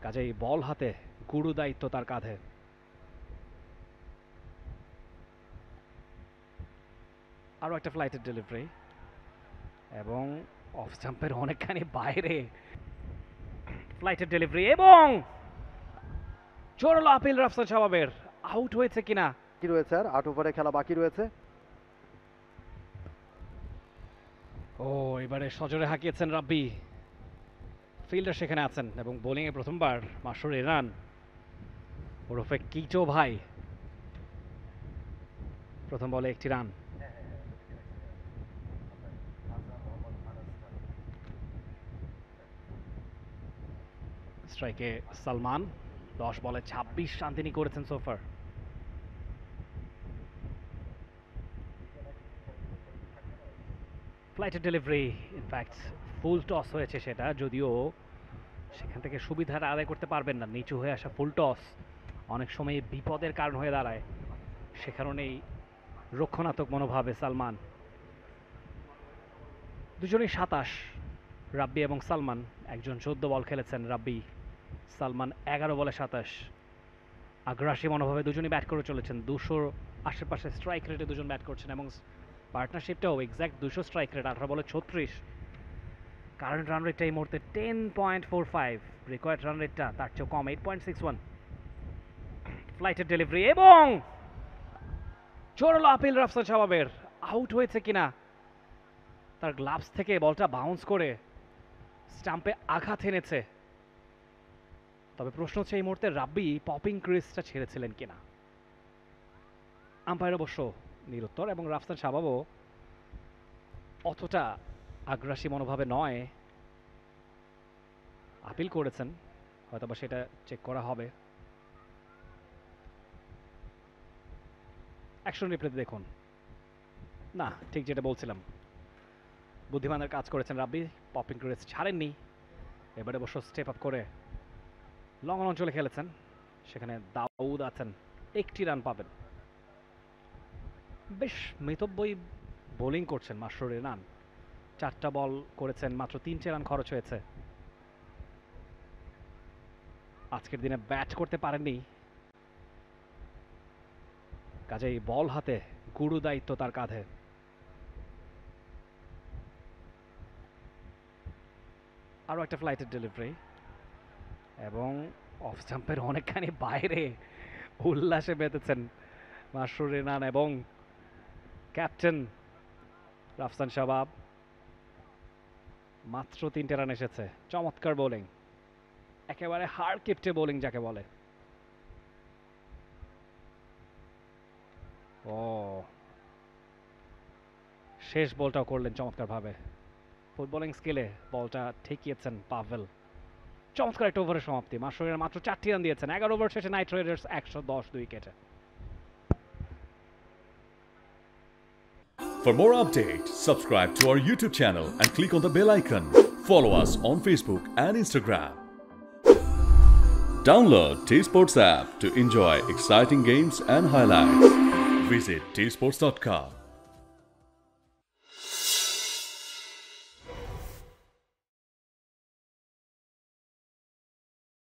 কাজেই বল হাতে, গুরু দায়িত্ব তার কাঁধে। আরও একটা ফ্লাইটের ডেলিভারি এবং অফ জাম্পের অনেকখানি বাইরে ফ্লাইটের ডেলিভারি এবং জোরালো আপিল রাফসান শাবাবের। আউট হয়েছে কিনা কি রয়েছে, আর 8 ওভারে খেলা বাকি রয়েছে। ও এবারে সজোরে হাঁকিয়েছেন রাব্বি, ফিল্ডার সেখানে আছেন এবং বোলিংয়ে প্রথমবার মাসুর ইরান ওরফে কিটো ভাই প্রথম বলে একটি রান। স্ট্রাইকে সালমান, 10 বলে 26 রান তিনি করেছেন সোফার। ফ্লাইটের ডেলিভারি, ইনফ্যাক্ট ফুল টস হয়েছে সেটা, যদিও সেখান থেকে সুবিধাটা আদায় করতে পারবেন না। নিচু হয়ে আসা ফুল টস অনেক সময় বিপদের কারণ হয়ে দাঁড়ায়, সে কারণেই রক্ষণাত্মক মনোভাবে সালমান। দুজনেই 27, রাব্বি এবং সালমান। একজন 14 বল খেলেছেন রাব্বি, সালমান 11 বলে 27। আগ্রাসী মনোভাবে দুজনই ব্যাট করে চলেছেন, 200 আশেপাশে স্ট্রাইক রেটে দুজন ব্যাট করছেন এবং পার্টনারশিপটাও এক্স্যাক্ট 200 স্ট্রাইক রেট, 18 বলে 36। কারেন্ট রান রেটটা এই মুহূর্তে 10.45, রিকোয়ার্ড রান রেটটা তার চেয়েও কম, 8.61। ফ্লাইটের ডেলিভারি এবং জোরালো আপিল রাফসান শাবাবের। আউট হয়েছে কিনা, তার গ্লাভস থেকে বলটা বাউন্স করে স্টাম্পে আঘাত এনেছে। তবে প্রশ্ন হচ্ছে এই মুহূর্তে রাব্বি পপিং ক্রিজটা ছেড়েছিলেন কিনা। আম্পায়ার অবশ্য নিরুত্তর এবং রাফসান শাবাবও অতটা আগ্রাসী মনোভাবে নয়, আপিল করেছেন, হয়তোবা সেটা চেক করা হবে। অ্যাকশন রিপ্লেতে দেখুন। না, ঠিক যেটা বলছিলাম, বুদ্ধিমানের কাজ করেছেন রাব্বি, পপিং ক্রিজ ছাড়েননি। এবারে অবশ্য স্টেপ আপ করে লং অন অঞ্চলে খেলেছেন, সেখানে দাউদ আছেন, একটি রান পাবেন। বেশ মিতব্যয়ী বোলিং করছেন মাসরুর ইরান, 4টা বল করেছেন, মাত্র 3টে রান খরচ হয়েছে। আজকের দিনে ব্যাট করতে পারেননি, কাজেই বল হাতে, গুরু দায়িত্ব তার কাঁধে। আরও একটা ফ্লাইটের ডেলিভারি এবং অফ জাম্পের অনেকখানি বাইরে উল্লাসে মেতেছেন মাসরুর ইরান এবং ক্যাপ্টেন রাফসান শাবাব। মাত্র 3টে রান এসেছে, চমৎকার বোলিং, একেবারে হাড় কিপটে বোলিং যাকে বলে। ও শেষ বলটাও করলেন চমৎকারভাবে, ফুটবলিং স্কিলে বলটা ঠেকিয়েছেন পাভেল। চমৎকার একটা ওভারের সমাপ্তি, মাসরুর মাত্র 4টি রান দিয়েছেন 11 ওভার শেষে নাইট রাইডার্স 110 উইকেটে। For more updates, subscribe to our YouTube channel and click on the bell icon. Follow us on Facebook and Instagram. Download T-Sports app to enjoy exciting games and highlights. Visit tsports.com.